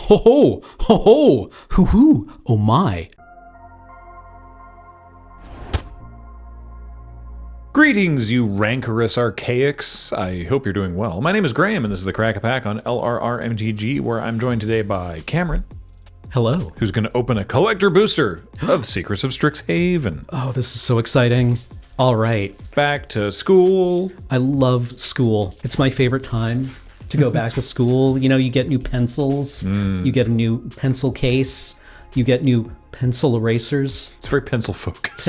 Ho ho! Ho ho! Hoo hoo! Oh my! Greetings, you rancorous archaics. I hope you're doing well. My name is Graham, and this is the Crack a Pack on LRRMTG, where I'm joined today by Cameron. Hello. Who's going to open a collector booster of Secrets of Strixhaven. Oh, this is so exciting. All right. Back to school. I love school. It's my favorite time to go back to school. You know, you get new pencils. You get a new pencil case. You get new pencil erasers. It's very pencil focused.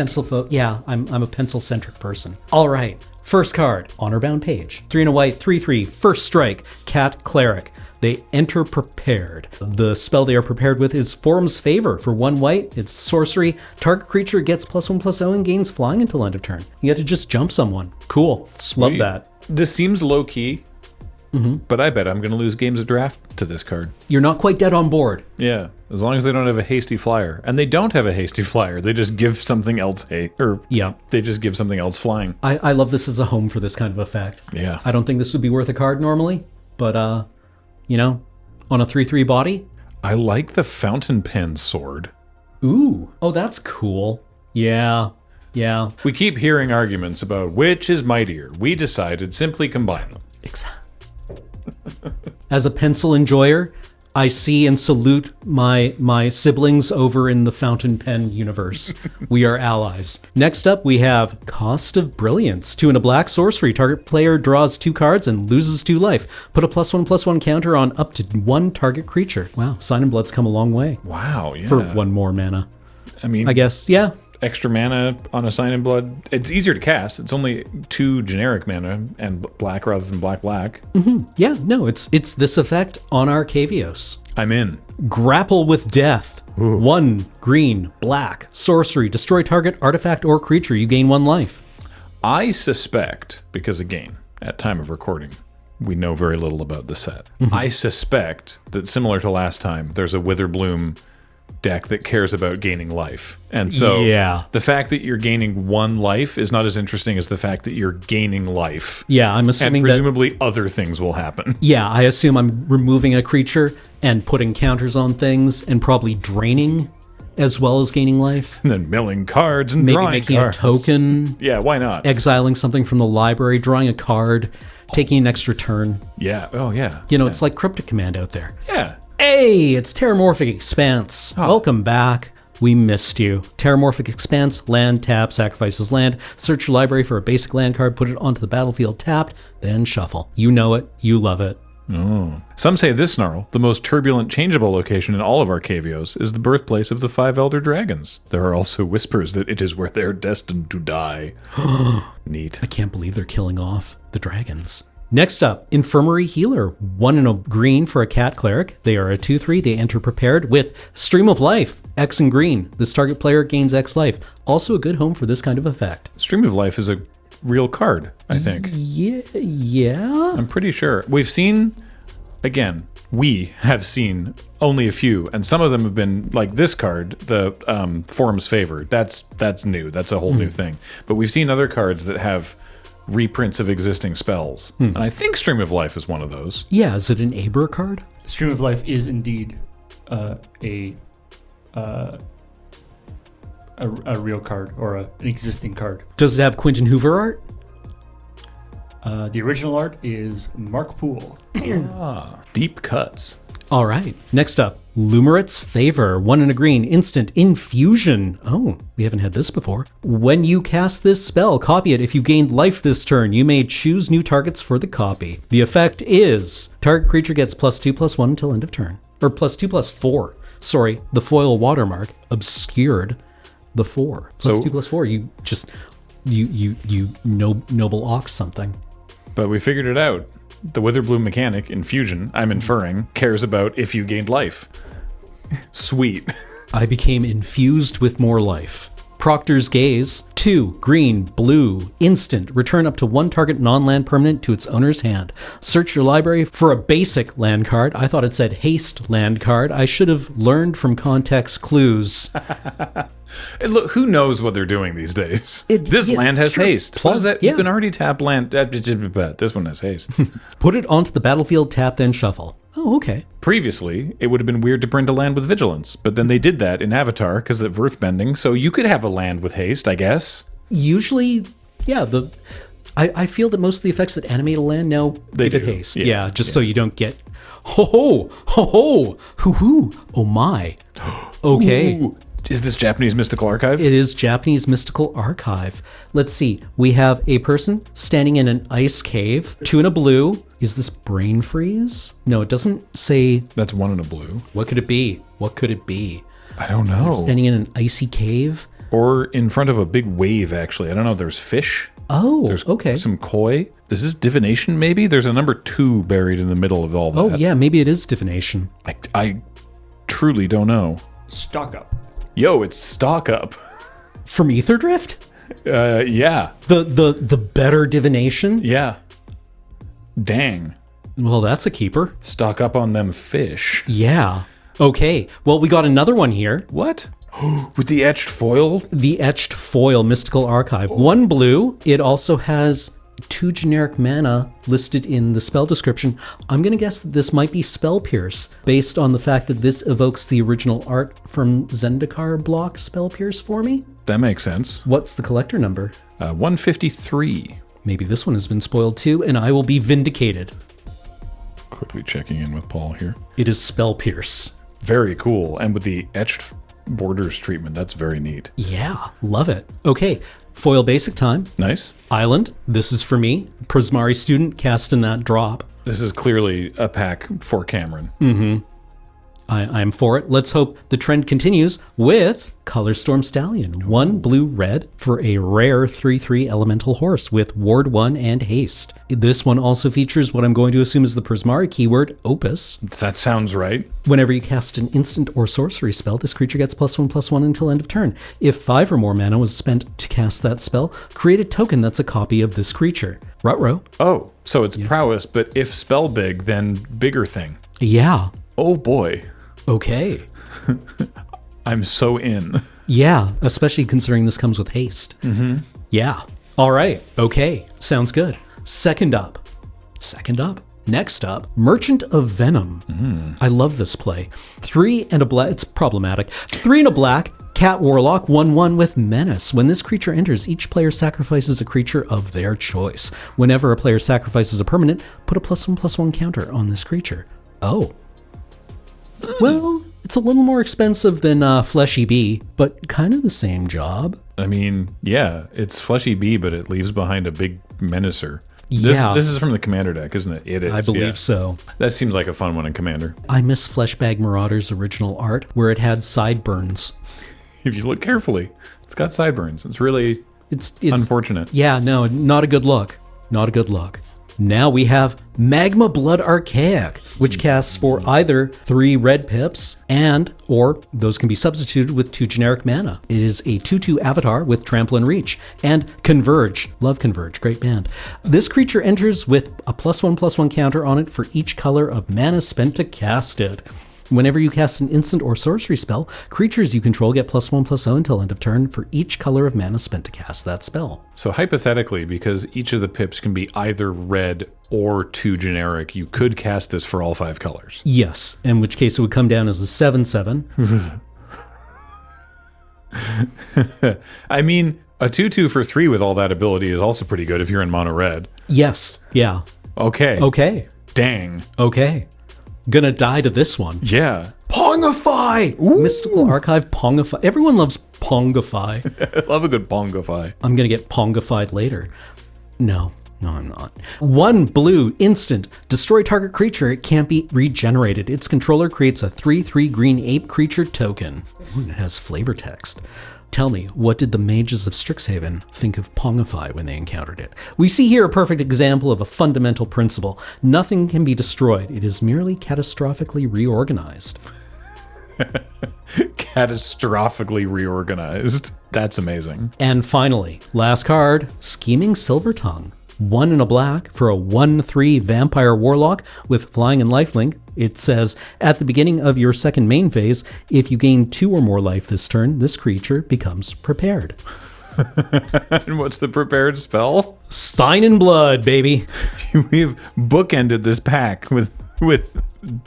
Yeah, I'm a pencil-centric person. All right. First card, honor-bound page. 3 and a white, 3/3, first strike, cat cleric. They enter prepared. The spell they are prepared with is Form's Favor. For 1 white, it's sorcery. Target creature gets +1/+0 and gains flying until end of turn. You get to just jump someone. Cool. Sweet. Love that. This seems low-key, but I bet I'm going to lose games of draft to this card. You're not quite dead on board. Yeah, as long as they don't have a hasty flyer. And they don't have a hasty flyer. They just give something else they just give something else flying. I love this as a home for this kind of effect. Yeah. I don't think this would be worth a card normally, but you know, on a 3/3 body. I like the fountain pen sword. Ooh. Oh, that's cool. Yeah. Yeah. We keep hearing arguments about which is mightier. We decided simply combine them. As a pencil enjoyer, I see and salute my siblings over in the fountain pen universe. We are allies. Next up, we have Cost of Brilliance. 2 and a black sorcery. Target player draws 2 cards and loses 2 life. Put a +1/+1 counter on up to 1 target creature. Wow, Sign and Blood's come a long way. Wow, yeah. For 1 more mana. I mean, I guess, yeah. extra mana on a Sign in Blood. It's easier to cast. It's only 2 generic mana and black rather than black. Yeah, no, it's this effect on Arcavios. I'm in. Grapple with Death. Ooh. 1 green, black, sorcery. Destroy target artifact or creature. You gain 1 life. I suspect, because again, at time of recording, we know very little about the set. I suspect that similar to last time, there's a Witherbloom deck that cares about gaining life. And so the fact that you're gaining 1 life is not as interesting as the fact that you're gaining life. Yeah, I'm assuming and presumably other things will happen. Yeah, I assume I'm removing a creature and putting counters on things and probably draining as well as gaining life. And then milling cards and maybe drawing making cards. A token. Yeah, why not? Exiling something from the library, drawing a card, taking an extra turn. Yeah, oh yeah. You know, it's like Cryptic Command out there. Yeah. Hey, it's Terramorphic Expanse. Oh. Welcome back. We missed you. Terramorphic Expanse, land, tap, sacrifices land. Search your library for a basic land card, put it onto the battlefield tapped, then shuffle. You know it. You love it. Oh. Some say this snarl, the most turbulent changeable location in all of Arcavios, is the birthplace of the 5 Elder Dragons. There are also whispers that it is where they're destined to die. Neat. I can't believe they're killing off the dragons. Next up, Infirmary Healer. 1 and a green for a cat cleric. They are a 2/3. They enter prepared with Stream of Life. X and green. This target player gains X life. Also a good home for this kind of effect. Stream of Life is a real card, I think. Yeah. I'm pretty sure. We've seen, again, we have seen only a few, and some of them have been like this card, the Form's Favor. That's new. That's a whole new thing. But we've seen other cards that have reprints of existing spells. And I think Stream of Life is one of those. Yeah, is it an Aber card? Stream of Life is indeed a real card or an existing card. Does it have Quentin Hoover art? The original art is Mark Poole. Deep cuts. All right. Next up, Lumerit's Favor. 1 and a green. Instant infusion. Oh, we haven't had this before. When you cast this spell, copy it. If you gained life this turn, you may choose new targets for the copy. The effect is target creature gets +2/+1 until end of turn. Or +2/+4. Sorry, the foil watermark obscured the 4. +2/+4. You just you noble ox something. But we figured it out. The Witherbloom mechanic, infusion, I'm inferring, cares about if you gained life. Sweet. I became infused with more life. Proctor's Gaze. 2, green, blue, instant. Return up to 1 target non-land permanent to its owner's hand. Search your library for a basic land card. I thought it said haste land card. I should have learned from context clues. And look, who knows what they're doing these days? This land has haste. What is that? You can already tap land. This one has haste. Put it onto the battlefield, tap, then shuffle. Oh, okay. Previously, it would have been weird to print a land with vigilance, but then they did that in Avatar because of earthbending, so you could have a land with haste, I guess. Usually, yeah, I feel that most of the effects that animate a land now They give it do. haste. Yeah. Yeah, just so you don't get ho ho, hoo hoo, oh my. Okay. Ooh. Is this Japanese mystical archive? It is Japanese mystical archive. Let's see. We have a person standing in an ice cave, 2 in a blue. Is this brain freeze? No, it doesn't say. That's 1 in a blue. What could it be? What could it be? I don't know. Standing in an icy cave? Or in front of a big wave, actually. I don't know. There's fish. Oh, There's okay. some koi. This is divination, maybe? There's a number 2 buried in the middle of all that. Oh, yeah, maybe it is divination. I truly don't know. Stock up. Yo, it's stock up. From Ether Drift? Yeah. The better divination? Yeah. Dang. Well, that's a keeper. Stock up on them fish. Yeah. Okay. Well, we got another one here. What? With the etched foil? The Etched Foil Mystical Archive. 1 blue. It also has 2 generic mana listed in the spell description. I'm going to guess that this might be Spell Pierce, based on the fact that this evokes the original art from Zendikar block Spell Pierce for me. That makes sense. What's the collector number? 153. Maybe this one has been spoiled too, and I will be vindicated. Quickly checking in with Paul here. It is Spell Pierce. Very cool. And with the etched borders treatment, that's very neat. Yeah, love it. Okay, foil basic time. Nice. Island, this is for me. Prismari student casting that drop. This is clearly a pack for Cameron. I'm for it. Let's hope the trend continues with Color Storm Stallion. 1 blue red for a rare 3/3 elemental horse with Ward 1 and haste. This one also features what I'm going to assume is the Prismari keyword, Opus. That sounds right. Whenever you cast an instant or sorcery spell, this creature gets +1/+1 until end of turn. If 5 or more mana was spent to cast that spell, create a token that's a copy of this creature. Ruh-roh. Oh, so it's prowess, but if spell big, then bigger thing. Yeah. Oh boy. Okay. I'm so in. Yeah, especially considering this comes with haste. Mm-hmm. Yeah. All right. Okay. Sounds good. Second up. Next up, Merchant of Venom. I love this play. 3 and a black. It's problematic. 3 and a black. Cat Warlock 1/1 with Menace. When this creature enters, each player sacrifices a creature of their choice. Whenever a player sacrifices a permanent, put a +1/+1 counter on this creature. Oh. Well, it's a little more expensive than Fleshy Bee, but kind of the same job. I mean, yeah, it's Fleshy Bee, but it leaves behind a big menacer. Yeah. This is from the Commander deck, isn't it? It is. I believe yeah. so. That seems like a fun one in Commander. I miss Fleshbag Marauder's original art, where it had sideburns. If you look carefully, it's got sideburns. It's really It's unfortunate. Yeah, no, not a good look. Not a good look. Now we have Magma Blood Archaic, which casts for either 3 red pips or those can be substituted with 2 generic mana. It is a 2/2 avatar with Trample and Reach. And Converge. Love Converge. Great band. This creature enters with a +1/+1 counter on it for each color of mana spent to cast it. Whenever you cast an instant or sorcery spell, creatures you control get +1/+0 until end of turn for each color of mana spent to cast that spell. So hypothetically, because each of the pips can be either red or 2 generic, you could cast this for all 5 colors. Yes, in which case it would come down as a 7/7. I mean, a 2/2 for 3 with all that ability is also pretty good if you're in mono red. Yes, yeah. Okay. Okay, Dang. okay. Gonna die to this one. Yeah. Pongify! Mystical Archive Pongify. Everyone loves Pongify. I love a good Pongify. I'm gonna get Pongified later. No, I'm not. 1 blue instant. Destroy target creature. It can't be regenerated. Its controller creates a 3/3 green ape creature token. Ooh, it has flavor text. Tell me, what did the mages of Strixhaven think of Pongify when they encountered it? We see here a perfect example of a fundamental principle. Nothing can be destroyed. It is merely catastrophically reorganized. Catastrophically reorganized. That's amazing. And finally, last card, Scheming Silvertongue. 1 and a black for a 1/3 vampire warlock with flying and lifelink. It says, at the beginning of your second main phase, if you gain 2 or more life this turn, this creature becomes prepared. And what's the prepared spell? Sign in blood, baby. We've bookended this pack with with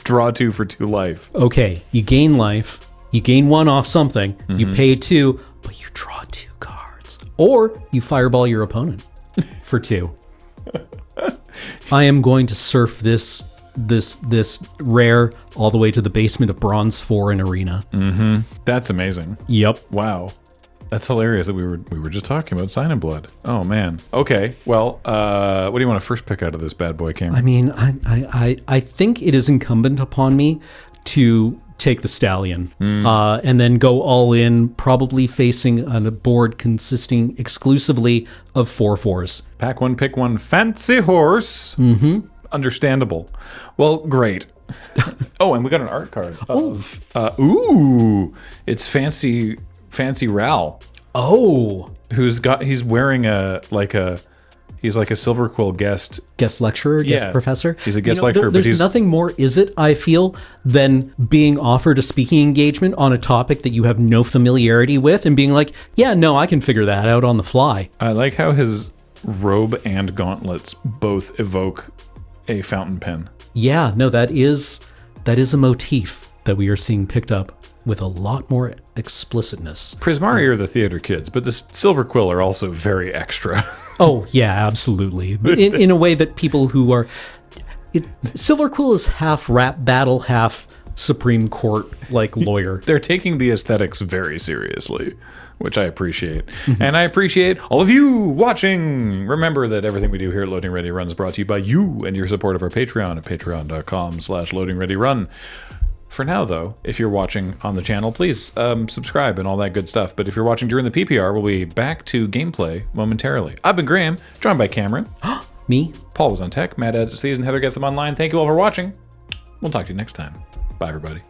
draw 2 for 2 life. Okay, you gain life, you gain 1 off something, you pay 2, but you draw 2 cards. Or you fireball your opponent for 2. I am going to surf this rare all the way to the basement of Bronze 4 in Arena. That's amazing. Yep. Wow. That's hilarious that we were just talking about Sign in Blood. Oh man. Okay. Well, what do you want to first pick out of this bad boy, Cameron? I mean, I think it is incumbent upon me to take the Stallion and then go all in, probably facing on a board consisting exclusively of 4/4s. Pack one, pick one. Fancy horse. Understandable. Well, great. Oh, and we got an art card of it's fancy Ral. Oh, He's wearing he's like a Silver Quill guest lecturer, guest professor. He's a guest lecturer, but there's nothing more, is it, I feel, than being offered a speaking engagement on a topic that you have no familiarity with and being like, yeah, no, I can figure that out on the fly. I like how his robe and gauntlets both evoke a fountain pen. Yeah, no, that is a motif that we are seeing picked up with a lot more explicitness. Prismari are the theater kids, but the Silver Quill are also very extra. Oh, yeah, absolutely. In a way that people who are... Silver Quill is half rap battle, half Supreme Court, like, lawyer. They're taking the aesthetics very seriously, which I appreciate. And I appreciate all of you watching. Remember that everything we do here at Loading Ready Run is brought to you by you and your support of our Patreon at patreon.com/loadingreadyrun. For now, though, if you're watching on the channel, please subscribe and all that good stuff. But if you're watching during the PPR, we'll be back to gameplay momentarily. I've been Graham, joined by Cameron. Me? Paul was on tech. Matt edits these and Heather gets them online. Thank you all for watching. We'll talk to you next time. Bye, everybody.